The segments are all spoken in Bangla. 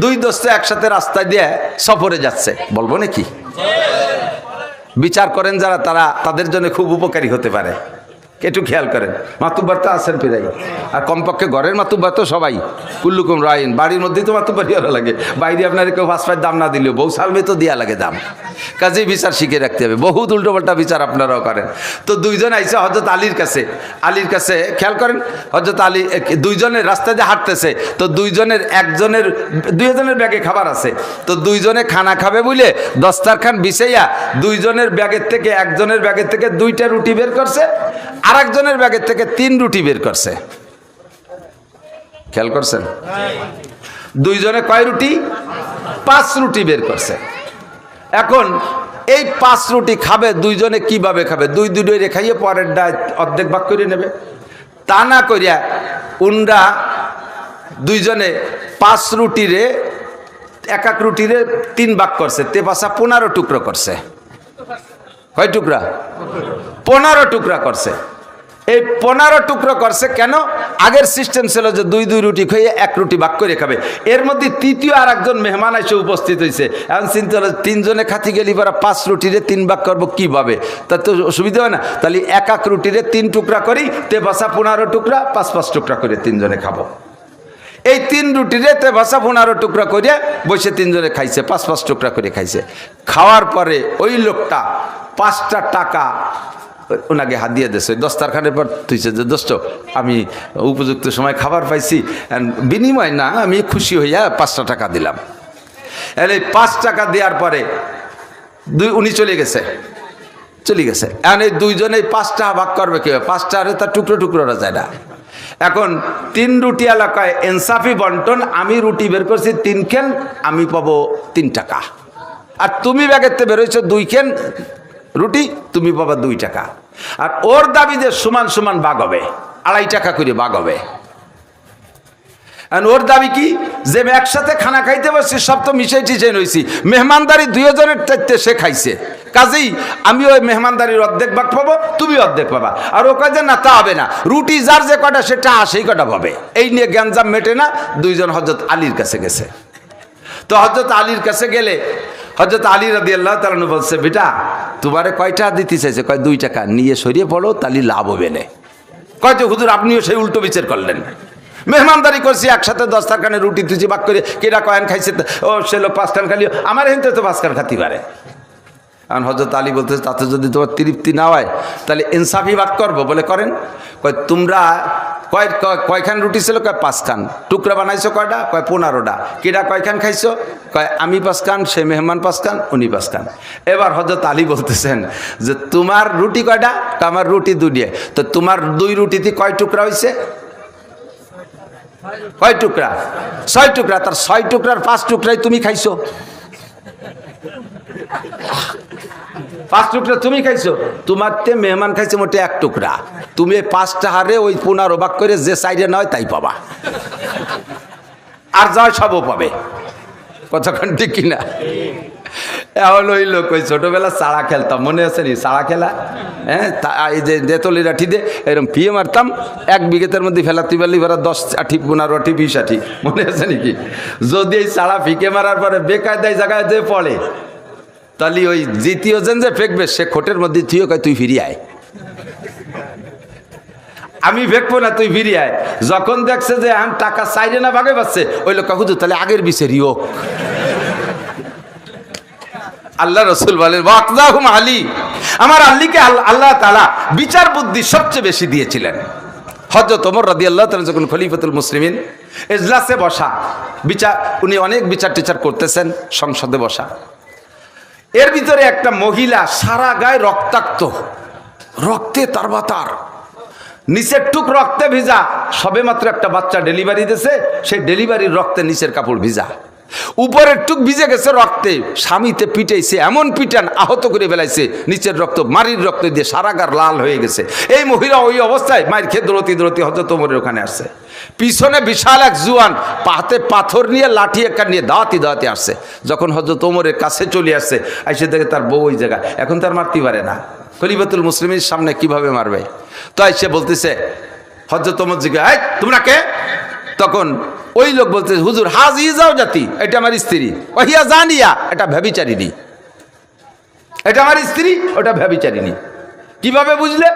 দুই দোস্ত একসাথে রাস্তায় দিয়ে সফরে যাচ্ছে, বলবো নাকি? বিচার করেন যারা, তারা তাদের জন্য খুব উপকারী হতে পারে। একটু খেয়াল করেন, মাতুব্বার তো আছেন প্রায়, আর কমপক্ষে ঘরের মাতুব্বার তো সবাই কুল্লুকুম রাইন, বাড়ির মধ্যেই তো মাতুব্বারই হওয়া লাগে, বাইরে আপনার কেউ 5 দাম না দিলেও বউ সালমে তো দেওয়া লাগে দাম। কাজেই বিচার শিখে রাখতে হবে, বহুত উল্টোপাল্টা বিচার আপনারাও করেন। তো দুইজন আইসে হযরত আলীর কাছে খেয়াল করেন, হযরত আলী দুইজনের রাস্তা দিয়ে হাঁটতেছে, তো দুইজনের ব্যাগে খাবার আছে, তো দুইজনে খানা খাবে বুঝলে দস্তারখান বিছাইয়া দুইজনের ব্যাগের থেকে, একজনের ব্যাগের থেকে 2টা রুটি বের করছে, আর একজনের ব্যাগের থেকে 3 রুটি বের করছে। খেয়াল করছেন? দুইজনে কয় রুটি? 5 রুটি বের করছে। এখন এই 5 রুটি খাবে দুইজনে, কিভাবে খাবে? দুই খাইয়ে পরের ডায় অর্ধেক ভাগ করে নেবে, তা না করিয়া উন্ডা দুইজনে 5 রুটিরে এক রুটিরে 3 ভাগ করছে, তে পাশা 15 টুকরো করছে। কয় টুকরা? 15 টুকরা করছে। এই 15 টুকরো করছে কেন? আগের সিস্টেম ছিল যে 2 রুটি খেয়ে 1 রুটি ভাগ করে খাবে। এর মধ্যে তৃতীয় আর একজন মেহমান এসে উপস্থিত হয়েছে। এখন চিন্তা হলো 3 জনে খাতি গেলি পরে 5 রুটিরে 3 ভাগ করবো কিভাবে? তার তো অসুবিধা হয় না। তাহলে এক রুটিরে 3 টুকরা করি, তে বাসা 15 টুকরা, 5 টুকরা করে 3 জনে খাবো। এই 3 রুটিরে তে বাসা 15 টুকরা করে বসে 3 জনে খাইছে, 5 টুকরা করে খাইছে। খাওয়ার পরে ওই লোকটা 5টা টাকা ওনাকে হাত দিয়ে দিয়েছে, দস্তারখানের পর তুইছে যে দোস্ত আমি উপযুক্ত সময় খাবার পাইছি, বিনিময় না আমি খুশি হইয়া 5টা টাকা দিলাম। এই 5 টাকা দেওয়ার পরে উনি চলে গেছে। এখন এই দুইজনে 5টা ভাগ করবে কেউ, 5টা আরে তার টুকরো টুকরোরা যায় না। এখন 3 রুটি এলাকায় ইনসাফি বন্টন, আমি রুটি বের করছি 3 খেন, আমি পাবো 3 টাকা, আর তুমি ব্যাগেতে বেরোইছো 2 খেন রুটি, তুমি পাবা 2 টাকা। আর ওর দাবি যে সমান সমান ভাগ হবে, 2.5 টাকা করে ভাগ হবে। ওর দাবি কি যে একসাথে খানা খাইতে বসছি, সব তো মিশাই টিশাই রয়েছি, মেহমানদারি 2 জনের চাইতে সে খাইছে, কাজেই আমি ওই মেহমানদারির অর্ধেক ভাগ পাবো, তুমি অর্ধেক পাবা। আর ও কাজে না, তা হবে না, রুটি যার যে কটা সেটা সেই কটা পাবে। এই নিয়ে গ্যাঞ্জাম মেটে না, 2 জন হযরত আলীর কাছে গেছে। তো হযরত আলীর কাছে গেলে হযরত আলী রাদিয়াল্লাহু তাআলা আনহু বলছে, বেটা তোমারে কয়টা দিতে চাইছে? কয় 2 টাকা, নিয়ে সরিয়ে পড়ো, তাহলে লাভ হবে না। কয় যে হুজুর আপনিও সেই উল্টো বিচার করলেন, মেহমানদারি করছি একসাথে দস্তারখানে রুটি তুচি ভাগ করে, কেটা কয়েন খাইছে, ও সে লোক 5 খান খালি, আমার হিন্দে তো 5 খান খাতি পারে। কারণ হযরত আলী বলতেছে তাতে যদি তোমার তৃপ্তি না হয় তাহলে ইনসাফি ভাগ করবো। বলে করেন। কয় তোমরা কয়খান রুটি ছিল? কয় 5 খান। টুকরা বানাইছো কয়টা? কয় 15টা। কেটা কয়খান খাইছো? কয় আমি 5 খান, সে মেহমান 5 খান, উনি 5 খান। এবার হযরত আলী বলতেছেন যে তোমার রুটি কয়টা? আমার রুটি 2 তো তোমার 2 রুটিতে কয় টুকরা হয়েছে? কয় টুকরা? 6 টুকরা। তার 6 টুকরার 5 টুকরাই তুমি খাইছো, 5 টুকরা তুমি খাইছো, তোমার তে মেহমান খাইছে মোটে 1 টুকরা। তুমি 5টা হারে ওই 15 ভাগ করে যে সাইডে নয় তাই পাবা, আর যা সবও পাবে। কতক্ষণ ঠিক কিনা? এখন ওই লোক ওই ছোটবেলা চাড়া খেলতাম, মনে আছে নি? চাড়া খেলা, হ্যাঁ, এই যে দেতলি লাঠি দিয়ে এরকম ফিয়ে মারতাম, 1 বিঘেতের মধ্যে ফেলাতে পারলি এবার 10 আঠি 15 আঠি 20 আঠি, মনে আছে নাকি? যদি এই চাড়া ফিকে মারার পরে বেকায়দায় জায়গায় যে পড়ে, তাহলে ওই দ্বিতীয় জন যে ফেঁকবে সে খোটের মধ্যে থিও, কয় তুই ফিরিয়ে আয়, আমি ফেঁকবো না, তুই ফিরিয়ে আয়। যখন দেখছে যে আমি টাকা চাইরে না ভাগে পাচ্ছে, ওই লোক কাকু তাহলে আগের বিচারি হোক। আল্লাহ রসুল বলেন ওয়াকদাহুম আলী, আমার আলীকে আল্লাহ তাআলা বিচার বুদ্ধি সবচেয়ে বেশি দিয়েছিলেন। হযরত ওমর রাদিয়াল্লাহু তাআলা যখন খলিফাতুল মুসলিমিন এজলাসে বসা, বিচার উনি অনেক বিচার টিচার করতেছেন, সংসদে বসা, এর ভিতরে একটা মহিলা সারা গায়ে রক্তাক্ত, রক্তে তারবাতার, নিচের টুক রক্তে ভিজা, সবে মাত্র একটা বাচ্চা ডেলিভারি দিয়েছে, সেই ডেলিভারির রক্তে নিচের কাপড় ভিজা, উপরের টুক ভিজে গেছে রক্তে, স্বামীতে পিটাইছে, এমন পিটান আহত করে ফেলাইছে, নিচের রক্ত মারির রক্ত দিয়ে সারা গার লাল হয়ে গেছে। এই মহিলা ওই অবস্থায় মায়ের খেয়ে দৌড়তি হযরত ওমরের ওখানে আসছে। পিছনে বিশাল এক জুয়ান পাতে পাথর নিয়ে লাঠি একটা নিয়ে দাওয়াতি আসছে। যখন হযরত ওমরের কাছে চলে আসছে, এসে দেখে তার বউ ওই জায়গা, এখন তার মারতে পারে না, খলিফাতুল মুসলিমের সামনে কিভাবে মারবে? তো এসে বলতেছে, হযরত ওমর জিজ্ঞাসা, এই তোমরা কে? তখন ওই লোক বলতে, হুজুর হাজি যাও জাতি, এটা আমার স্ত্রী, ওহিয়া জানিয়া, এটা ব্যভিচারিণী, এটা আমার স্ত্রী, ওটা ব্যভিচারিণী। কিভাবে বুঝলে?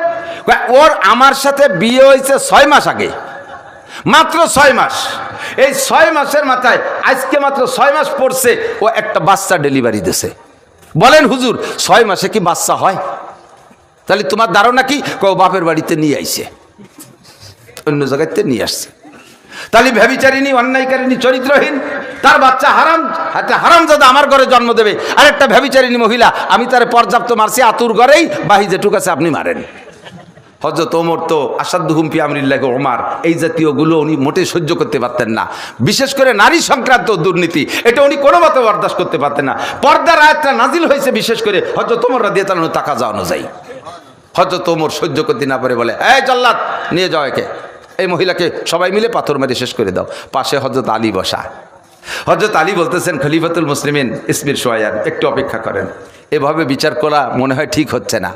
ওর আমার সাথে বিয়ে হয়েছে 6 মাস আগে, মাত্র 6 মাস। এই 6 মাসের মাথায় আজকে মাত্র 6 মাস পড়ছে, ও একটা বাচ্চা ডেলিভারি দিয়েছে। বলেন হুজুর 6 মাসে কি বাচ্চা হয়? তাহলে তোমার ধারণা কি? বাপের বাড়িতে নিয়ে আইছে, অন্য জায়গাতে নিয়ে আসছে। তাহলে ব্যভিচারিণী, অন্যায়কারিণী, চরিত্রহীন, তার বাচ্চা হারামজাদা আমার ঘরে জন্ম দেবে। আর একটা ব্যভিচারিণী মহিলা, আমি তার পর্যাপ্ত মারছি, আতুর ঘরেই, বাহি যেটুক আছে আপনি মারেন। হযরত ওমর তো আসাদুহুম ফি আমরিল্লাহি ওমর, এই জাতীয়গুলো উনি মোটে সহ্য করতে পারতেন না। বিশেষ করে নারী সংক্রান্ত দুর্নীতি, এটা উনি কোনো মতে বরদাস্ত করতে পারতেন না। পর্দার আয়াতটা নাজিল হয়েছে বিশেষ করে হযরত ওমর রাদিয়াল্লাহু তাআলা তাকাজা অনুযায়ী। হযরত ওমর সহ্য করতে না পারে বলে, এই জাল্লাদ নিয়ে যাও একে, এই মহিলাকে সবাই মিলে পাথর মেরে শেষ করে দাও। পাশে হযরত আলী বসা। হযরত আলী বলতেছেন, খলিফাতুল মুসলিমিন ইসমির সোয়ায়ান, একটু অপেক্ষা করেন, এভাবে বিচার করা মনে হয় ঠিক হচ্ছে না।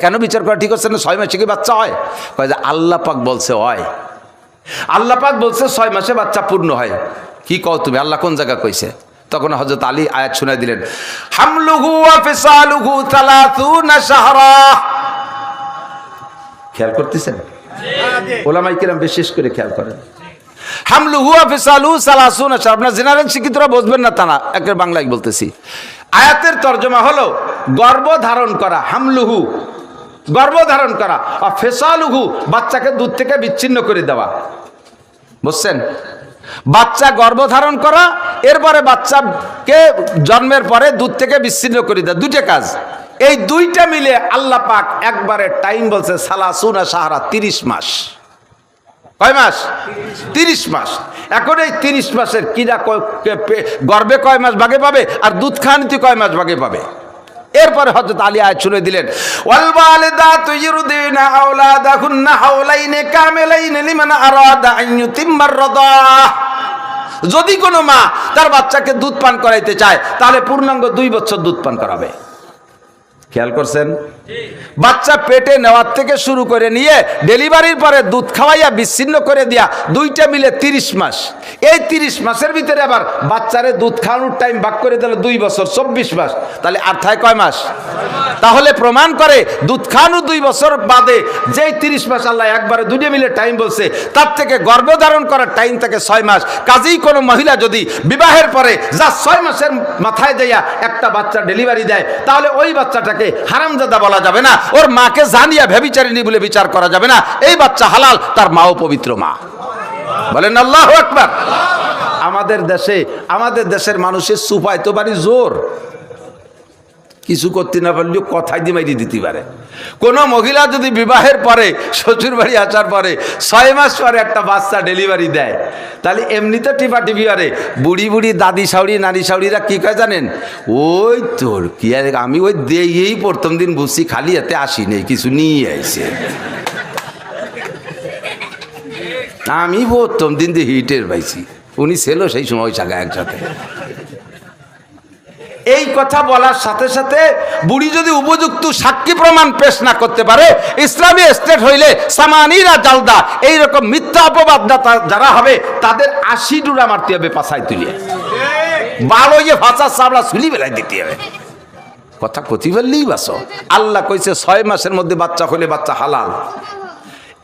কেন বিচার করা ঠিক হচ্ছে না? 6 মাসে কি বাচ্চা হয়? কয় যে আল্লাহ পাক বলছে হয়, আল্লাহ পাক বলছে 6 মাসে বাচ্চা পূর্ণ হয়। কি কও তুমি? আল্লাহ কোন জায়গা কইছে? তখন হযরত আলী আয়াত শুনাই দিলেন, হামলুহু ওয়া ফিসালুহু 30 শাহরা। খেয়াল করতেছেন? ওলামায়ে কিরাম বিশেষ করে খেয়াল করেন। হামলুহু ওয়া ফিসালুহু 30 শাহরা। আপনারা জেনারেল শিক্ষিতরা বুঝবেন না তা না, একের বাংলায় বলতেছি। আয়াতের তর্জমা হলো গর্ভ ধারণ করা, হামলুহু গর্ভ ধারণ করা, আর ফিসালুহু বাচ্চাকে দুধ থেকে বিচ্ছিন্ন করে দেওয়া। বুঝছেন? বাচ্চা গর্ভধারণ করা, এরপরে বাচ্চাকে জন্মের পরে দুধ থেকে বিচ্ছিন্ন করে দেওয়া, দুইটা কাজ। এই দুইটা মিলে আল্লাহ পাক একবারে টাইম বলছে 30 শাহরা, 30 মাস। কয় মাস? 30 মাস। এখন এই 30 মাসের কিরা গর্ভে কয় মাস ভাগে পাবে, আর দুধ খাওয়ানিতে কয় মাস ভাগে পাবে? এরপরে হযরত আলী আয়াত শুনে দিলেন, ওয়াল ওয়ালিদাতু ইউরদিনা আওলাদাহুন্না হাওলাইনি কামিলাইনি লিমান আরাদা আন ইউতিম্মার রাদাহ। যদি কোনো মা তার বাচ্চাকে দুধ পান করাইতে চায়, তাহলে পূর্ণাঙ্গ 2 বছর দুধ পান করাবে। খেয়াল করছেন? বাচ্চা পেটে নেওয়ার থেকে শুরু করে নিয়ে ডেলিভারির পরে দুধ খাওয়াইয়া বিচ্ছিন্ন করে দিয়া, দুইটা মিলে 30 মাস। এই 30 মাসের ভিতরে আবার বাচ্চারে দুধ খাওয়ানোর টাইম ভাগ করে দিল 2 বছর, 24 মাস। তাহলে আর থাকে কয় মাস? তাহলে প্রমাণ করে দুধ খাওয়ানো 2 বছর বাদে যেই 30 মাস আল্লাহ একবারে দুইটা মিলে টাইম বলছে, তার থেকে গর্ভধারণ করার টাইম থেকে 6 মাস। কাজেই কোনো মহিলা যদি বিবাহের পরে যা 6 মাসের মাথায় দেয়া একটা বাচ্চা ডেলিভারি দেয়, তাহলে ওই বাচ্চাটাকে হারামজাদা বলা যাবে না, ওর মাকে জানিয়া ব্যভিচারিণী বলে বিচার করা যাবে না। এই বাচ্চা হালাল, তার মাও পবিত্র মা। বলেন আল্লাহু আকবার। আমাদের দেশের মানুষের সুপায় তো বাড়ি জোর, কিছু করতে না পারলেও কথাই দিয়ে মাইরি দিতে পারে। কোন মহিলা যদি বিবাহের পরে শ্বশুর বাড়ি আসার পরে 6 মাস পরে একটা বাচ্চা ডেলিভারি দেয়, তাহলে এমনিতে টিপা টিপি আরে বুড়ি বুড়ি দাদি শাউরি নারী শাউরিরা কি কয় জানেন? ওই তোর কি আর, আমি ওই দিয়েই প্রথম দিন বুঝছি, খালি এতে আসি নেই, কিছু নিয়ে আইছে। আমি প্রথম দিন দিয়ে হিটের পাইছি, উনি ছিল সেই সময় ওই জায়গায় একসাথে। এই কথা বলার সাথে সাথে বুড়ি যদি উপযুক্ত সাক্ষী প্রমাণ পেশ না করতে পারে, ইসলামী স্টেট হইলে সামানিরা জালদা, এইরকম মিথ্যা অপবাদদাতা যারা হবে তাদের 80 ডুরা মারতে হবে, পাছায় তুলিয়ে 12 ভাষা চাবড়া ছুলি বেলায় দিতে হবে। কথা কতি বললেই বাসো। আল্লাহ কইছে 6 মাসের মধ্যে বাচ্চা হলে বাচ্চা হালাল।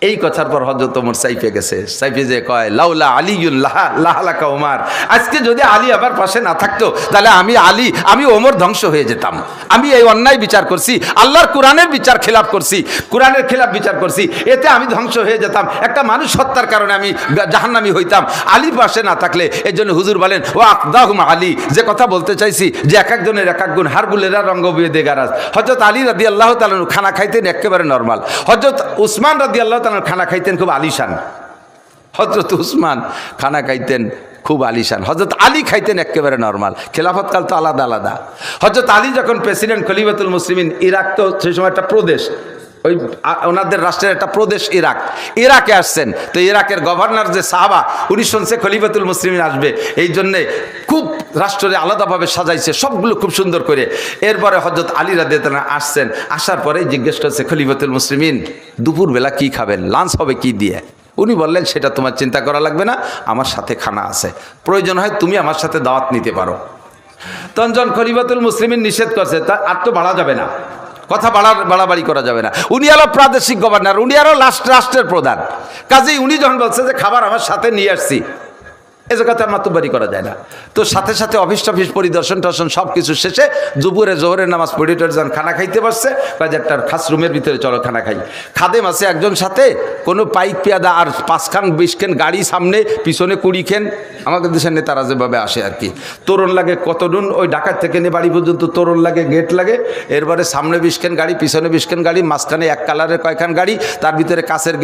এই কথার পর হযরত ওমর সাইফে গেছে, সাইফে যে কয় লাউলা আলীউন লাহালাকা ওমর। আজকে যদি আলী আবার পাশে না থাকতো, তাহলে আমি ওমর ধ্বংস হয়ে যেতাম। আমি এই অন্যায় বিচার করছি, আল্লাহর কোরআনের বিচার খেলাপ করছি, কোরআনের খেলাপ বিচার করছি, এতে আমি ধ্বংস হয়ে যেতাম। একটা মানুষ হত্যার কারণে আমি জাহান্নামী হইতাম, আলী পাশে না থাকলে। এই জন্য হুজুর বলেন, ও আকদাহুম আলী, যে কথা বলতে চাইছি যে এক একজনের এক এক গুণ, হারগুলেরা রঙ্গ বিয়ে দেগারাজ। হযরত আলী রাদিয়াল্লাহু তাআলা খানা খাইতেন একেবারে নরমাল। হযরত উসমান রাদিয়াল্লাহু তাআলা খানা খাইতেন খুব আলিশান। হযরত উসমান খানা খাইতেন খুব আলিশান, হযরত আলী খাইতেন একেবারে নরমাল। খেলাফতকাল তো আলাদা আলাদা। হযরত আলী যখন প্রেসিডেন্ট খলিফাতুল মুসলিমিন, ইরাক তো সেই সময় একটা প্রদেশ, ওই ওনাদের রাষ্ট্রের একটা প্রদেশ ইরাকে আসছেন। তো ইরাকের গভর্নর যে সাহাবা, উনি শুনছে খলিফাতুল মুসলিমিন আসবে, এই জন্যে খুব রাষ্ট্রে আলাদাভাবে সাজাইছে সবগুলো খুব সুন্দর করে। এরপরে হযরত আলী রাদিয়াল্লাহু তাআলা আসছেন, আসার পরেই জিজ্ঞেস করছে খলিফাতুল মুসলিমিন দুপুরবেলা কি খাবেন, লাঞ্চ হবে কি দিয়ে? উনি বললেন সেটা তোমার চিন্তা করা লাগবে না, আমার সাথে খানা আছে, প্রয়োজন হয় তুমি আমার সাথে দাওয়াত নিতে পারো। তখন খলিফাতুল মুসলিমিন নিষেধ করছে, তা আর তো বাড়া যাবে না, কথা বাড়াবাড়ি করা যাবে না। উনি আরো প্রাদেশিক গভর্নর, উনি আরো রাষ্ট্রের প্রধান, কাজেই উনি যখন বলছে যে খাবার আমার সাথে নিয়ে আসছি, এ জায়গাতে মাতুব্বারি করা যায় না। তো সাথে সাথে অফিস টফিস পরিদর্শন টর্শন সব কিছু শেষে দুপুরে জোহরের নামাজ পড়ে যখন খানা খাইতে পারছে, একটা খাস রুমের ভিতরে চলো খানা খাই। খাদেম আছে একজন সাথে, কোনো পাইক পেয়াদা আর 5 খান 20 খান গাড়ি, সামনে পিছনে 20 খান, আমাদের দেশের নেতারা যেভাবে আসে আর কি। তোরণ লাগে কতদিন, ওই ঢাকা থেকে নিয়ে বাড়ি পর্যন্ত তোরণ লাগে, গেট লাগে, এরপরে সামনে 20 খান গাড়ি, পিছনে 20 খান গাড়ি, মাঝখানে এক কালারের কয়খান গাড়ি, তার ভিতরে কাছের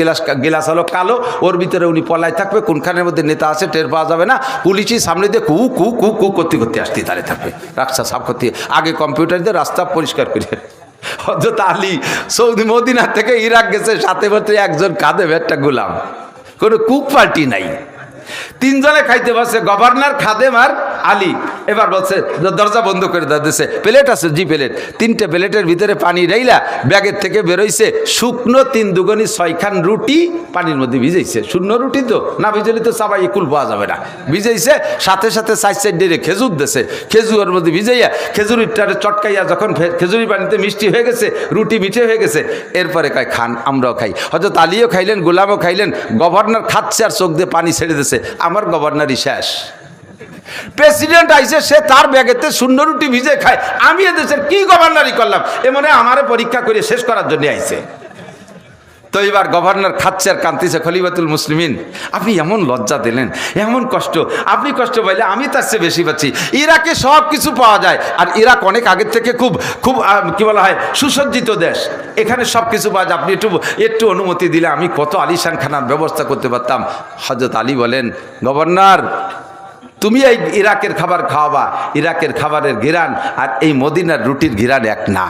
গিলাস হলো কালো, ওর ভিতরে উনি পলায় থাকবে, কোনখানের মধ্যে নেতা আছে টের পাওয়া যাবে না। পুলিশই সামনে দিয়ে কু কু কু কু করতে করতে আসতে দাঁড়িয়ে থাকবে, রাস্তা সাফ করতে, আগে কম্পিউটার দিয়ে রাস্তা পরিষ্কার করে। হযরত আলী সৌদি মদিনা থেকে ইরাক গেছে, সাথে সাথে একজন খাদেম, একটা গোলাম, কোনো কুক পার্টি নাই। 3 জনে খাইতে বসে, গভর্নর, খাদেম আর আলী। এবার বলছে দরজা বন্ধ করে দিয়েছে, প্লেট আছে, জি প্লেট, 3টে প্লেটের ভিতরে পানি রাইলা ব্যাগের থেকে বেরোইছে শুকনো 3 দুগুনি 6 খান রুটি পানির মধ্যে ভিজাইছে। শূন্য রুটি তো না, ভিজাইলে তো সবাই একুল পাওয়া যাবে না, ভিজাইছে। সাথে সাথে 4 ডেরে খেজুর দিয়েছে, খেজুরের মধ্যে ভিজাইয়া খেজুরিটারে চটকাইয়া যখন খেজুরি পানিতে মিষ্টি হয়ে গেছে, রুটি মিঠে হয়ে গেছে, এরপরে কয় খান, আমরাও খাই। হযরত আলীও খাইলেন, গোলামও খাইলেন। গভর্নর খাচ্ছে আর চোখ দিয়ে পানি ছেড়ে দিয়েছে, আমার গভর্নরই শেষ। প্রেসিডেন্ট আইসে, সে তার ব্যাগেতে শূন্য রুটি ভিজে খায়, আমি এদেশের কি গভর্নরই করলাম, এমনে আমারে পরীক্ষা করে শেষ করার জন্য আইছে। তো এবার গভর্নর খাচ্ছে আর কাঁদতেছে, খলিফাতুল মুসলিমিন আপনি এমন লজ্জা দিলেন, এমন কষ্ট, আপনি কষ্ট পাইলে আমি তার চেয়ে বেশি পাচ্ছি। ইরাকে সব কিছু পাওয়া যায়, আর ইরাক অনেক আগের থেকে খুব খুব কি বলা হয় সুসজ্জিত দেশ, এখানে সব কিছু পাওয়া যায়, আপনি একটু অনুমতি দিলে আমি কত আলিশান খানার ব্যবস্থা করতে পারতাম। হযরত আলী বলেন, গভর্নর তুমি এই ইরাকের খাবার খাওয়াবা, ইরাকের খাবারের ঘিরান আর এই মদিনার রুটির ঘিরান এক না।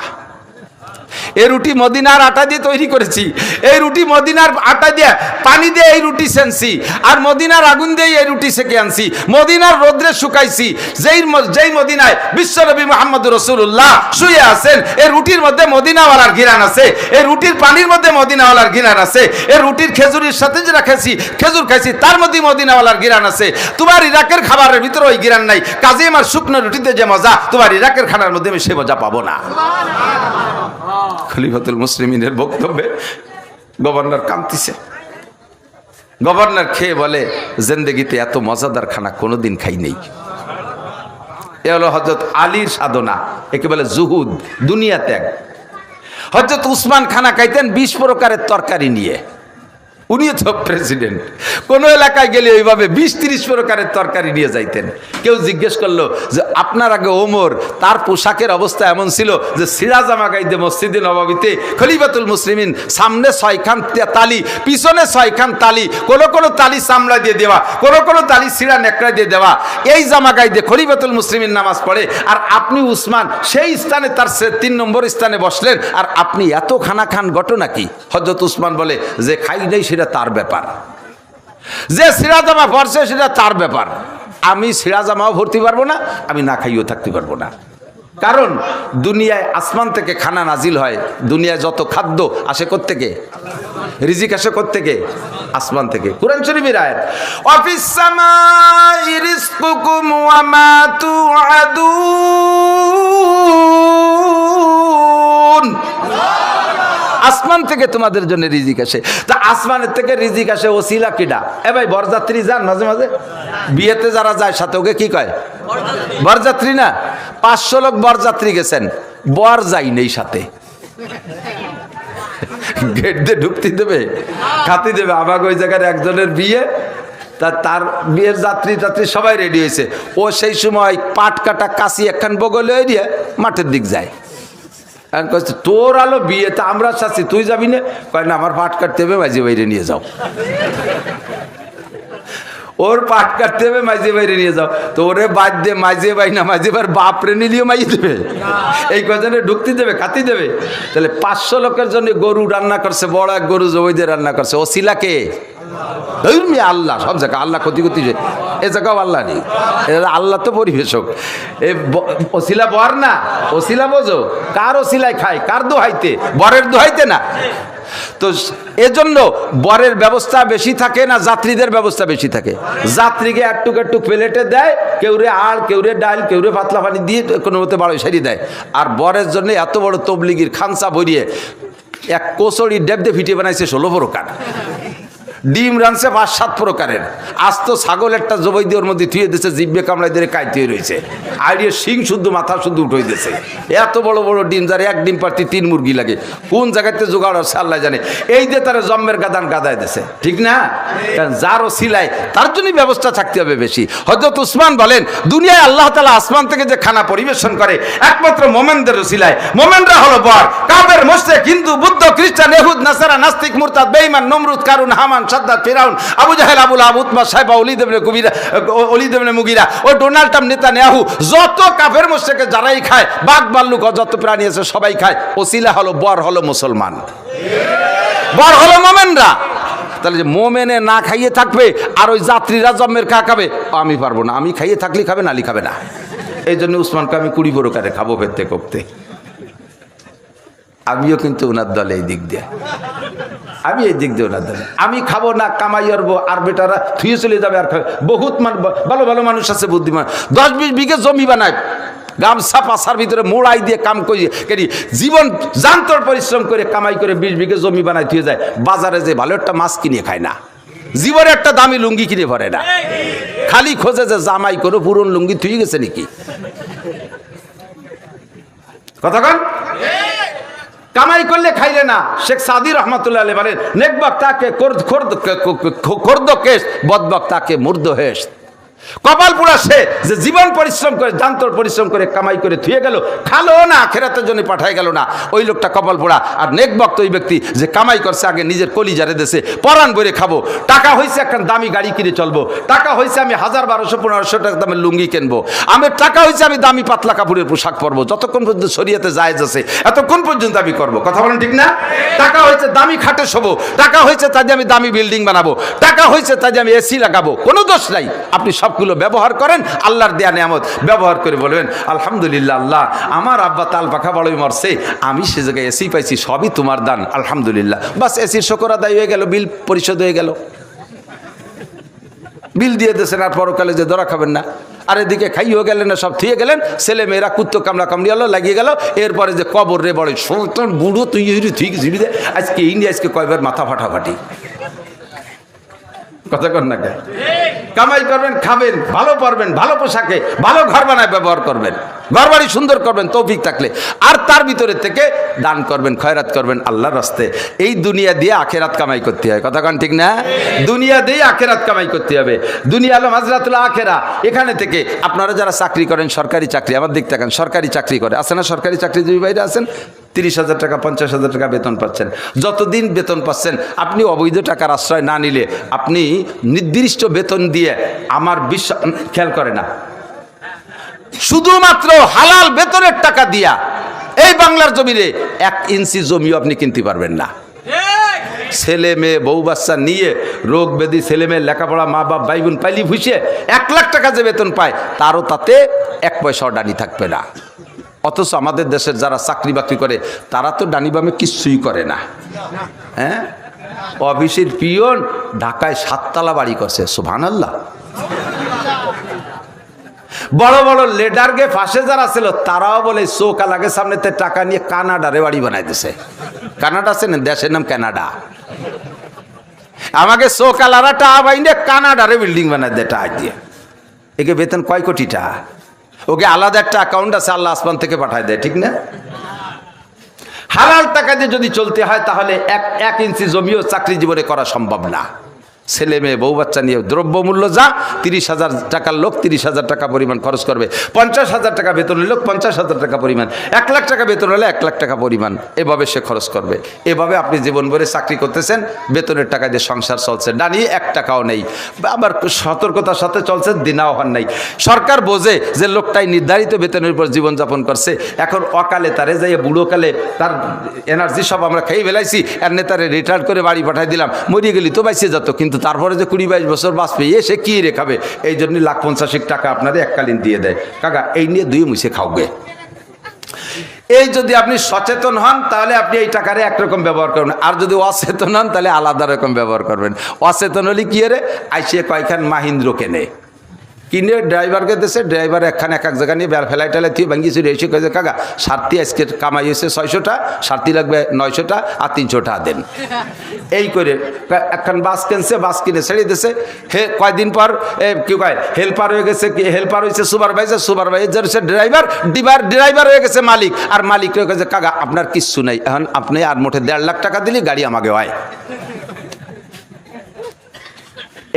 এই রুটি মদিনার আটা দিয়ে তৈরি করেছি, এই রুটি মদিনার আটা দিয়ে পানি দিয়ে এই রুটি সেনছি, আর মদিনার আগুন দিয়ে এই রুটি সেকে আনছি, মদিনার রোদ্রে শুকাইছি। যেই মদিনায় বিশ্বনবী মুহাম্মদুর রাসূলুল্লাহ শুয়ে আছেন, এই রুটির মধ্যে মদিনাওয়ালার ঘিরান আছে, এই রুটির পানির মধ্যে মদিনাওয়ালার ঘিরান আছে, এই রুটির খেজুরির সাথে যেটা খাইছি, খেজুর খাইছি, তার মধ্যে মদিনাওয়ালার ঘিরান আছে। তোমার ইরাকের খাবারের ভিতরে ওই ঘিরান নাই, কাজে আমার শুকনো রুটিতে যে মজা, তোমার ইরাকের খানার মধ্যে আমি সে মজা পাবো না। খলিফাতুল মুসলিমিনের বক্তব্যে গভর্নর কাঁদতেছে। গভর্নর খেয়ে বলে, জিন্দেগিতে এত মজাদার খানা কোনোদিন খাই নেই। এ হলো হযরত আলীর সাধনা, একে বলে জুহুদ, দুনিয়া ত্যাগ। হযরত উসমান খানা খাইতেন 20 প্রকারের তরকারি নিয়ে, উনিও তো প্রেসিডেন্ট, কোনো এলাকায় গেলে ওইভাবে 20-30 প্রকারের তরকারি নিয়ে যাইতেন। কেউ জিজ্ঞেস করলো যে আপনার আগে ওমর, তার পোশাকের অবস্থা এমন ছিল যে সিরা জামা গাইতে মসজিদে নববীতে, খলিফাতুল মুসলিমিন সামনে 6 খান তালি, পিছনে 6 খান তালি, কোনো তালি চামড়া দিয়ে দেওয়া, কোনো তালি সিরা নেকড়া দিয়ে দেওয়া, এই জামা গাইতে খলিফাতুল মুসলিমিন নামাজ পড়ে। আর আপনি উসমান সেই স্থানে, তার 3 নম্বর স্থানে বসলেন, আর আপনি এত খানা খান, ঘটনা কি? হযরত উসমান বলে, যে খাই নাই সেটা তার ব্যাপার, যে সিরা জামা পরছে সেটা তার ব্যাপার, আমি সিরা জামাও ভরতে পারবো না, আমি না খাইও থাকতে পারবো না। কারণ দুনিয়ায় আসমান থেকে খানা নাজিল হয়, দুনিয়ায় যত খাদ্য আসে কোত্থেকে? রিজিক আসে কোত্থেকে? আসমান থেকে। কুরআন শরীফের আয়াত, ওয়াফিস সামাই রিজকুকুম ওয়া মা তুআদুন, আসমান থেকে তোমাদের জন্য রিজিক আসে। তা আসমানের থেকে রিজিক আসে, ওসিলা কিডা? এ ভাই বরযাত্রী যান মাঝে মাঝে, বিয়েতে যারা যায় সাথে, ওকে কি কয়? বরযাত্রী না? 500 লোক বরযাত্রী গেছেন, বর যাই নেই সাথে, গেট দিয়ে ঢুকতে দেবে, খাতি দেবে। আবার ওই জায়গার একজনের বিয়ে, তার বিয়ের যাত্রী সবাই রেডি হয়েছে, ও সেই সময় পাট কাটা কাশি একখান বগলে দিয়ে মাঠের দিক যায়। তোর আলো বিয়ে, তা আমরা চাচ্ছি, তুই যাবি না? কয় না, আমার পাট কাটতে হবে, মাঝে বাইরে নিয়ে যাও। ওর পাট কাটতে হবে, মাঝে বাইরে নিয়ে যাও। তো ওরে বাদ দে, মাঝে বাই না, মাঝে বার বাপরে নিলিও মাইয়ে দেবে, এই কজনে ঢুকতে দেবে, খাতি দেবে। তাহলে 500 লোকের জন্য গরু রান্না করছে, বড় এক গরু জবৈদের রান্না করছে, ওসিলাকে আল্লাহ। সব জায়গায় আল্লাহ ক্ষতি করতে, এ জায়গাও আল্লাহ নেই, আল্লাহ তো পরিবেশক। এ ওসিলা বর না, ওসিলা বোঝো, কার ওসিলায় খায়, কার দোহাইতে? বরের দোহাইতে না, তো এজন্য বরের ব্যবস্থা বেশি থাকে না যাত্রীদের ব্যবস্থা বেশি থাকে? যাত্রীকে একটুক একটু প্লেটে দেয়, কেউরে আড়, কেউরে ডাল, কেউরে পাতলা পানি দিয়ে কোনো মতে বারোই সারি দেয়। আর বরের জন্য এত বড় তবলিগির খানসা ভরিয়ে এক কোচড়ি ডেবদে ফিটিয়ে বানাইছে 16 প্রকার, ডিম রানছে 5-7 প্রকারের, আস্ত ছাগলেরটা জবাই দিয়ে ওর মধ্যে থুয়ে দিয়েছে, জিব্বে কামড়াই দিয়ে কাইতে রয়েছে, আইডিয়ে শিং শুদ্ধ মাথা শুদ্ধ উঠে দিয়েছে। এত বড় বড় ডিম, যার এক ডিম পারতি 3 মুরগি লাগে, কোন জায়গাতে জোগাড় হচ্ছে আল্লাহ জানে। এই যে তারা জম্মের গাদান গাদায় দিয়েছে, ঠিক না? যারও সিলাই তার জন্যই ব্যবস্থা থাকতে হবে বেশি। হযরত উসমান বলেন, দুনিয়ায় আল্লাহ তাআলা আসমান থেকে যে খানা পরিবেশন করে একমাত্র মোমেনদের সিলায়। মোমেনরা হলো বর, কাফের, মুশরিক, হিন্দু, বুদ্ধ, খ্রিস্টান, ইহুদ, নাসারা, নাস্তিক, মুরতাদ, বেঈমান, নমরুদ, কারুন, হামান, সাদ্দাত, ফিরাউন, আবু জাহেল, আবু লাহাব, উতবা, সাইবা, ওলীদ ইবনে মুগীরা, ও ডোনাল্ড ট্রাম্প, নেতানিয়াহু, যত কাফের মুশরিক যারাই খায়, বাঘ ভাল্লুক যত প্রাণী আছে সবাই খায়। ওসিলা হলো বর, হলো মুসলমান, বর হলো মোমেনরা। তাহলে যে মোমেনে না খাইয়ে থাকবে আর ওই যাত্রীরা জম্মের খা খাবে, আমি পারবো না, আমি খাইয়ে থাকলে খাবে, নালি খাবে না। এই জন্য উসমানকে আমি 20 প্রকারে খাবো ফেরতে করতে। আমিও কিন্তু ওনার দলে এই দিক দিয়ে, আমি এই দিক দিয়ে ওনার দলে, আমি খাবো না, কামাই করবো, আর বেটারা থুয়ে চলে যাবে। আর বহুত ভালো ভালো মানুষ আছে বুদ্ধিমান, 10-20 বিঘে জমি বানায়, গামছা পাশার ভিতরে মোড়াই দিয়ে কাম করি, জীবন জান্তর পরিশ্রম করে কামাই করে 20 বিঘে জমি বানায় থুয়ে যায়। বাজারে যে ভালো একটা মাছ কিনে খায় না, জীবনে একটা দামি লুঙ্গি কিনে ভরে না, খালি খোঁজে যে জামাই করে পুরন লুঙ্গি থুয়ে গেছে নাকি। কতক্ষণ কামাই করলে খাইলে না। শেখ সাদি রহমতুল্লাহ আলাইহি বলেন, নেকবক তাকে খোর্দ কেশ, বদবক তাকে মুর্দ হেশ। কপাল পুরা সে যে জীবন পরিশ্রম করে, জান্তর পরিশ্রম করে কামাই করে থুয়ে গেল, খালো না, আখিরাতের জন্য পাঠাই গেল না, ওই লোকটা কপাল পোড়া। আর নেকবক্ত ওই ব্যক্তি যে কামাই করছে আগে নিজের কলিজারে দেশে, পরাণ ভরে খাবো, টাকা হয়েছে একটা দামি গাড়ি কিনে চলবো, টাকা হয়েছে আমি 1000-1200-1500 টাকা দামের লুঙ্গি কিনবো, আমার টাকা হয়েছে আমি দামি পাতলা কাপড়ের পোশাক পরবো, যতক্ষণ পর্যন্ত শরীয়তে জায়েজ আছে এতক্ষণ পর্যন্ত আমি করবো। কথা বলেন ঠিক না? টাকা হয়েছে দামি খাটে শোবো, টাকা হয়েছে তাই আমি দামি বিল্ডিং বানাবো, টাকা হয়েছে তাই আমি এসি লাগাবো, কোনো দোষ নাই। আপনি সবগুলো ব্যবহার করেন, আল্লাহর দেয়া নিয়ামত ব্যবহার করে বলবেন, আলহামদুলিল্লাহ, আল্লাহ আমার আব্বা তাল পাখা বড়ই মরছে, আমি সে জায়গায় এসি পাইছি, সবই তোমার দান, আলহামদুলিল্লাহ। বাস এসির শুকর আদায় হয়ে গেল, বিল পরিশোধ হয়ে গেল, বিল দিয়ে দিয়েছেন, আর পরকালে যে ধরা খাবেন না। আর এদিকে খাইও গেলেন না, সব থুয়ে গেলেন, ছেলে মেয়েরা কুত্তো কামড়া কামড়ি হলো, লাগিয়ে গেল। এরপরে যে কবর রে বড় সুলতান বুড়ো, তুই ঠিক ঝিড়ি দে, আজকে ইন্ডিয়া আজকে কয়বার মাথা ফাটাফাটি। কথা কন না, কামাই করবেন, খাবেন, ভালো পড়বেন, ভালো পোশাকে, ভালো ঘর বানায় ব্যবহার করবেন, ঘর বাড়ি সুন্দর করবেন তৌফিক থাকলে, আর তার ভিতরে থেকে দান করবেন, খয়রাত করবেন আল্লাহর রাস্তায়। এই দুনিয়া দিয়ে আখেরাত কামাই করতে হয়। কথা কন ঠিক না? দুনিয়া দিয়ে আখেরাত কামাই করতে হবে। দুনিয়া আলম হাজরাতুল আখেরা। এখানে থেকে আপনারা যারা চাকরি করেন, সরকারি চাকরি, আমার দিক থাকেন, সরকারি চাকরি করে আছে না, সরকারি চাকরিজীবী ভাইরা আছেন, 30,000 টাকা 50,000 টাকা বেতন পাচ্ছেন। যতদিন বেতন পাচ্ছেন, আপনি অবৈধ টাকার আশ্রয় না নিলে, আপনি নির্দিষ্ট বেতন দিয়ে, আমার বিশ্বাস, খেয়াল করে না, শুধুমাত্র হালাল বেতনের টাকা দিয়া এই বাংলার জমিনে 1 ইঞ্চি জমিও আপনি কিনতে পারবেন না। ছেলে মেয়ে বউ বাচ্চা নিয়ে, রোগ ব্যাধি, ছেলে মেয়ের লেখাপড়া, মা বাপ ভাই বোন পাইলি ভুষিয়ে 1 লাখ টাকা যে বেতন পায়, তারও তাতে 1 পয়সাও ডানি থাকবে না। অথচ আমাদের দেশের যারা চাকরি বাকরি করে, তারা তো ডানি বামে কিচ্ছুই করে না। হ্যাঁ, অফিসের পিয়ন ঢাকায় 7 তলা বাড়ি করছে, সুবহানাল্লাহ। বড় বড় লেডারকে ফাঁসে যারা ছিল, তারাও বলে চৌকা লাগে সামনে টাকা নিয়ে কানাডারে বাড়ি বানাই দিছে। কানাডা আছে না, দেশের নাম কানাডা। আমাকে চৌকালারা টাকা বাইনে কানাডারে বিল্ডিং বানাই দেয় টাকা দিয়ে। একে বেতন কয় কোটি টাকা, ওকে আলাদা একটা অ্যাকাউন্ট আছে, আল্লাহ আসমান থেকে পাঠায় দেয়, ঠিক না? হালাল টাকা দিয়ে যদি চলতে হয়, তাহলে 1 ইঞ্চি জমিও চাকরি জীবনে করা সম্ভব না। ছেলে মেয়ে বউ বাচ্চা নিয়ে দ্রব্যমূল্য যা, 30,000 টাকার লোক 30,000 টাকা পরিমাণ খরচ করবে, 50,000 টাকা বেতন হলে 50,000 টাকা পরিমাণ, 1 লাখ টাকা বেতন হলে 1 লাখ টাকা পরিমাণ, এভাবে সে খরচ করবে। এভাবে আপনি জীবন ভরে চাকরি করতেছেন, বেতনের টাকা দিয়ে সংসার চলছে, ডানি 1 টাকাও নেই, আবার সতর্কতার সাথে চলছে, দিনাও হন নাই। সরকার বোঝে যে লোকটাই নির্ধারিত বেতনের উপর জীবনযাপন করছে, এখন অকালে তারে যাইয়ে বুড়োকালে তার এনার্জি সব আমরা খেয়ে ফেলাইছি, আর নেতারে রিটায়ার করে বাড়ি পাঠাই দিলাম, মরিয়ে গেলি তো বাইসে যেত, কিন্তু তারপরে যে 20-22 বছর বাঁচবে, সে কি রেখাবে? এই জন্য 1,50,000 টাকা আপনাদের এককালীন দিয়ে দেয়, কাকা এই নিয়ে 2 মুছে খাওগে। এই যদি আপনি সচেতন হন তাহলে আপনি এই টাকারে একরকম ব্যবহার করবেন, আর যদি অচেতন হন তাহলে আলাদা রকম ব্যবহার করবেন। অচেতন হলে কি রে, আইসিয়ে কয়খান মাহিন্দ্র কিনে ড্রাইভারকে দেশে, ড্রাইভার একখান এক জায়গা নিয়ে বেল ফেলাই টেলাই তুই ভাঙ্গিছি এসে কেছে কাকা সারতি আজকে কামাই হয়েছে 600টা, সারতি লাগবে 900টা, আর 300টা দেন। এই করে একখান বাস কিনছে, বাস কিনে ছেড়ে দিছে। কয়দিন পর কি কয় হেল্পার হয়ে গেছে, হেল্পার হয়েছে সুপারভাইজার, সুপারভাইজার হচ্ছে ড্রাইভার, ড্রাইভার হয়ে গেছে মালিক, আর মালিক হয়ে গেছে কাকা আপনার কিচ্ছু নাই, এখন আপনি আর মোটে 1.5 লাখ টাকা দিলে গাড়ি আমাকে হয়।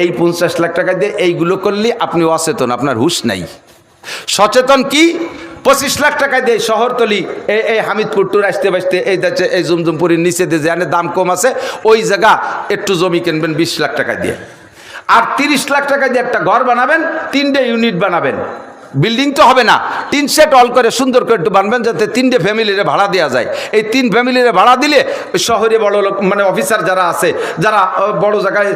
এই 50 লাখ টাকা দিয়ে এইগুলো করলে আপনি অচেতন, আপনার হুঁশ নাই। সচেতন কি, 25 লাখ টাকা দিয়ে শহরতলি এই হামিদপুর টুর আসতে বাসতে এই জুমজুমপুরের নিচে দিয়ে যেখানে দাম কম আছে ওই জায়গা একটু জমি কিনবেন 20 লাখ টাকা দিয়ে, আর 30 লাখ টাকা দিয়ে একটা ঘর বানাবেন, 3টে ইউনিট বানাবেন। বিল্ডিং তো হবে না, 3 সেট অল করে সুন্দর করে একটু বানবেন যাতে 3টে ফ্যামিলিরে ভাড়া দেওয়া যায়। এই 3 ফ্যামিলিরে ভাড়া দিলে ওই শহরে বড় লোক মানে অফিসার যারা আছে, যারা বড় জায়গায়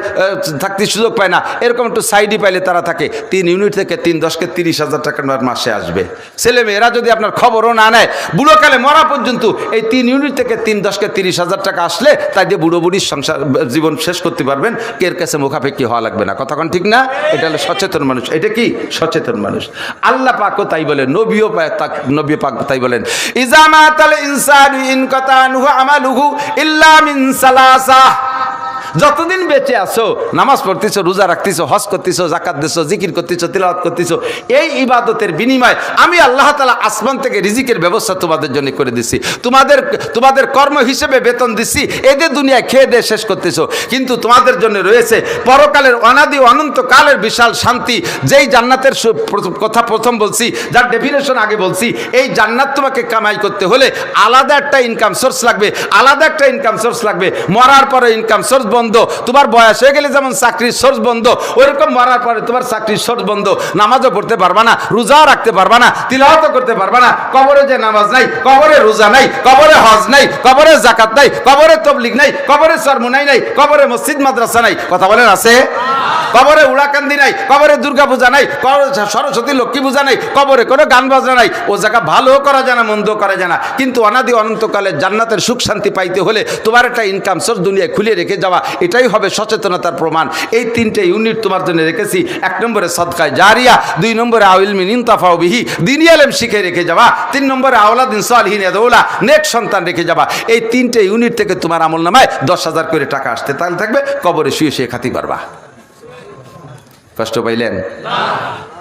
থাকতে সুযোগ পায় না, এরকম একটু সাইডই পাইলে তারা থাকে। 3 ইউনিট থেকে 3 10-কে 30,000 টাকা মাসে আসবে। ছেলে মেয়েরা যদি আপনার খবরও না নেয়, বুড়োকালে মরা পর্যন্ত এই 3 ইউনিট থেকে 3 10-কে 30,000 টাকা আসলে তাই দিয়ে বুড়ো বুড়ির সংসার জীবন শেষ করতে পারবেন, কের কাছে মুখাপেক্ষি হওয়া লাগবে না। কতক্ষণ ঠিক না? এটা হলো সচেতন মানুষ। এটা কি সচেতন মানুষ? আল্লাহ পাকও তাই বলেন, নবী পাক তাই বলেন, ইজা মাতাল ইনসানু ইনকাতা আনহু আমালুহু ইল্লা মিন সালাসা। যতদিন বেঁচে আছো, নামাজ পড়তেছো, রোজা রাখতেছো, হজ করতেছো, যাকাত দিছো, জিকির করতেছো, তিলাওয়াত করতেছো, এই ইবাদতের বিনিময়ে আমি আল্লাহ তাআলা আসমান থেকে রিজিকের ব্যবস্থা তোমাদের জন্য করে দিচ্ছি, তোমাদের কর্ম হিসেবে বেতন দিচ্ছি, এদের দুনিয়ায় খেয়ে দিয়ে শেষ করতেছো। কিন্তু তোমাদের জন্য রয়েছে পরকালের অনাদি অনন্ত কালের বিশাল শান্তি, যেই জান্নাতের কথা প্রথম বলছি, যার ডেফিনেশন আগে বলছি। এই জান্নাত তোমাকে কামাই করতে হলে আলাদা একটা ইনকাম সোর্স লাগবে, আলাদা একটা ইনকাম সোর্স লাগবে। মরার পরে ইনকাম সোর্স বন্ধ। তোমার বয়স হয়ে গেলে যেমন চাকরির সোর্স বন্ধ, ওইরকম মরার পরে তোমার চাকরির সোর্স বন্ধ। নামাজও পড়তে পারবা না, রোজাও রাখতে পারবা না, তিলাওয়াতও করতে পারবা না। কবরে যে নামাজ নাই, কবরে রোজা নাই, কবরে হজ নাই, কবরে যাকাত নাই, কবরে তবলিগ নাই, কবরে সরমুনাই নাই, কবরে মসজিদ মাদ্রাসা নাই। কথা বলেন আছে? কবরে উড়াকান্দি নাই, কবরে দুর্গা পূজা নাই, কবরে সরস্বতী লক্ষ্মী পূজা নাই, কবরে কোনো গান বাজনা নাই। ও জায়গা ভালো করা যায় না, মন্দ করা যায় না, কিন্তু অনাদি অনন্তকালে জান্নাতের সুখ শান্তি পাইতে হলে তোমার একটা ইনকাম সোর্স দুনিয়ায় খুলে রেখে যাওয়া, এটাই হবে সচেতনতার প্রমাণ। এই 3টে ইউনিট তোমার জন্য রেখেছি। 1 নম্বরে সদকায়ে জারিয়া, 2 নম্বরে আউলমিন ইনতাফাউ বিহি, দ্বীনি ইলম শিখে রেখে যাওয়া, 3 নম্বরে আওলাদিন সালিহিন ইয়াদউলা, নেক সন্তান রেখে যাওয়া। এই 3টে ইউনিট থেকে তোমার আমলনামায় 10,000 করে টাকা আসতে তাহলে থাকবে, কবরে শুয়ে শুয়ে খাতি পারবা। কষ্ট পাইলেন?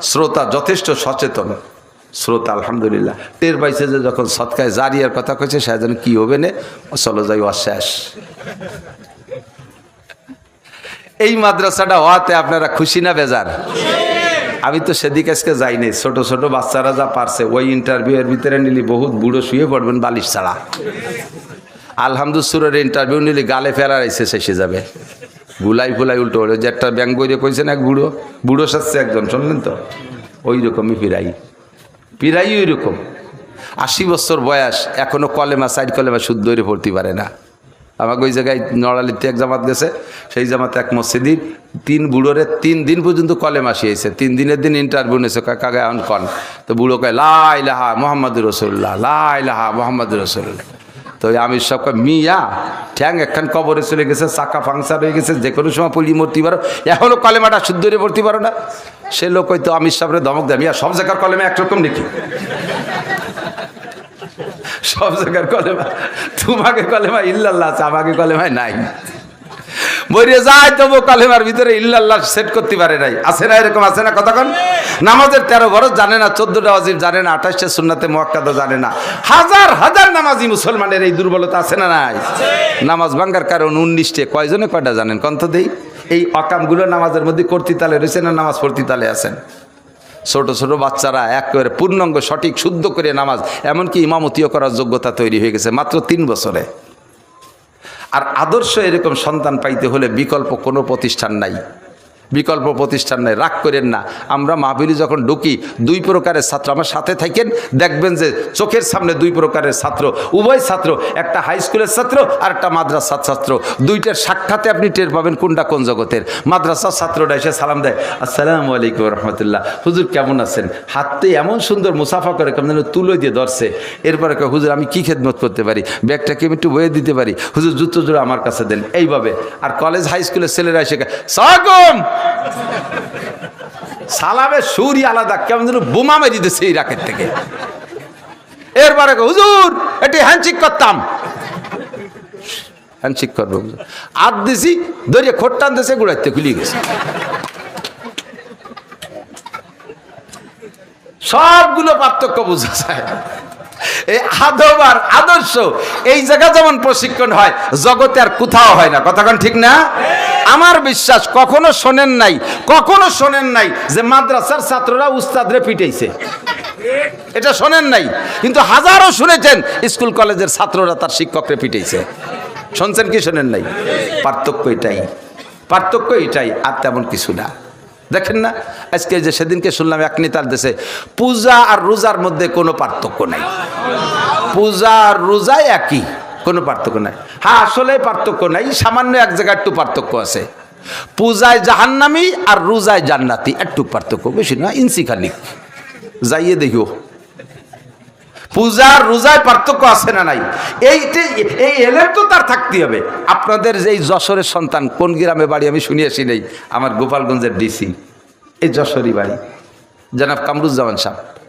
শ্রোতা যথেষ্ট সচেতন শ্রোতা, আলহামদুলিল্লাহ। টের পাইছে যে যখন সদকায়ে জারিয়ার কথা কইছে সে যেন কি হবে না, চলো যাই অশেষ। এই মাদ্রাসাটা হওয়াতে আপনারা খুশি না বেজার? আমি তো সেদিক আজকে যাইনি। ছোট ছোট বাচ্চারা যা পারছে ওই ইন্টারভিউয়ের ভিতরে নিলি বহুত বুড়ো শুয়ে পড়বেন বালিশ ছাড়া। আলহামদুলিল্লাহ ইন্টারভিউ নিলি গালে ফেলার এসে শেষে যাবে, গুলাই ফুলাই উল্টো হলো। যে একটা ব্যাংক বইরে কইছেন এক বুড়ো সাজছে একজন, শুনলেন তো? ওই রকমই পিরাই ওই রকম 80 বছর বয়স, এখনো কলেমা 4 কলেমা শুদ্ধ হয়ে পড়তে পারে না। আমাকে ওই জায়গায় নড়ালিতে এক জামাত গেছে, সেই জামাতে এক মসজিদের 3 বুড়োরে 3 দিন পর্যন্ত কলেমা শিয়েছে। 3 দিনের দিন ইন্টারভিউ নিয়েছে, কাকা এখন কন? তো বুড়ো কয় লা ইলাহা মুহাম্মাদুর রাসূলুল্লাহ, লা ইলাহা মুহাম্মাদুর রাসূলুল্লাহ। তো আমি সব মিয়া ঠ্যাং একখান কবরে চলে গেছে, চাকা পাংচার হয়ে গেছে, যে কোনো সময় পলি মরতে পারো, এখনো কলেমাটা শুদ্ধ হয়ে পড়তে পারো না। সে লোক হয়তো আমি সামনে ধমক দেয়, মিয়া সব জায়গার কলেমা একরকম নাকি? সব জায়গার কলেমা, তোমাকে কলেমা ইল্লাল্লাহ আছে, আমাকে কলেমায় নাই। মরে যায় তবু কলেমার ভিতরে ইল্লাল্লাহ সেট করতে পারে নাই। আছে না এরকম? আছে না? কতক্ষণ নামাজের 13 ফরজ জানে না, 14টা ওয়াজিব জানে না, 28টা সুন্নাতে মুআক্কাদা জানে না। হাজার হাজার নামাজি মুসলমানের এই দুর্বলতা আছে না নাই? নামাজ ভাঙ্গার কারণ 19টে, কয়জনে কয়টা জানেন? কন্ত দেই এই অকামগুলো নামাজের মধ্যে কর্তৃতালে রয়েছে না নামাজ পড়তিতালে আছেন? ছোট ছোট বাচ্চারা একেবারে পূর্ণাঙ্গ সঠিক শুদ্ধ করে নামাজ, এমনকি ইমামতিও করার যোগ্যতা তৈরি হয়ে গেছে মাত্র 3 বছরে। আর আদর্শ এরকম সন্তান পাইতে হলে বিকল্প কোনো প্রতিষ্ঠান নাই। বিকল্প প্রতিষ্ঠান নেই, রাগ করেন না। আমরা মাহফিলে যখন ঢুকি দুই প্রকারের ছাত্র, আমার সাথে থাকেন, দেখবেন যে চোখের সামনে দুই প্রকারের ছাত্র, উভয় ছাত্র, একটা হাই স্কুলের ছাত্র আর একটা মাদ্রাসার ছাত্র। দুইটার সাক্ষাতে আপনি টের পাবেন কোনটা কোন জগতের। মাদ্রাসার ছাত্রটা এসে সালাম দেয়, আসসালামু আলাইকুম রহমতুল্লাহ, হুজুর কেমন আছেন? হাতে এমন সুন্দর মুসাফা করে, কেমন তুলো দিয়ে ধরছে। এরপরে হুজুর আমি কি খেদমত করতে পারি? ব্যাগটাকে আমি একটু বয়ে দিতে পারি? হুজুর জুতো জোড়া আমার কাছে দেন, এইভাবে। আর কলেজ হাই স্কুলের ছেলেরা এসে সালাম, সালামের সুরই আলাদা, কেমন যেন বোমা মেরে দিতেছে এই রাকের থেকে। এরপরে হুজুর এটি হ্যান্ডশেক করতাম, হ্যান্ডশেক করবো, আদ দিছি ধরিয়ে খোট্টান দিয়েছে, গুড়াইতে খুলিয়ে গেছে। সবগুলো পার্থক্য বোঝা যায়। এই আদব আর আদর্শ এই জায়গা যেমন প্রশিক্ষণ হয়, জগতে আর কোথাও হয় না। কথাক্ষণ ঠিক না? আমার বিশ্বাস কখনো শোনেন নাই যে মাদ্রাসার ছাত্ররা উস্তাদরে পিটাইছে, এটা শোনেন নাই। কিন্তু হাজারো শুনেছেন স্কুল কলেজের ছাত্ররা তার শিক্ষকরে পিটাইছে। শুনছেন কি শোনেন নাই? পার্থক্য এটাই, আর তেমন কিছু না। দেখেন না আজকে যে সেদিনকে শুনলাম এক নেতার দেশে পূজা আর রোজার মধ্যে কোনো পার্থক্য নাই, পূজা আর রোজায় একই, কোনো পার্থক্য নাই। হ্যাঁ আসলে পার্থক্য নাই, সামান্য এক জায়গায় একটু পার্থক্য আছে। পূজায় জাহান্নামী আর রোজায় জান্নাতি, একটু পার্থক্য, বেশি না, ইঞ্চি খানিক। যাইয়ে দেখিও পূজার রোজায় পার্থক্য আছে না নাই? এই এলেম তো তার থাকতে হবে। আপনাদের যে এই যশোরের সন্তান, কোন গ্রামে বাড়ি আমি শুনিয়েছি নেই, আমার গোপালগঞ্জের ডিসি, এই যশোরই বাড়ি, জনাব কামরুজ্জামান সাহেব।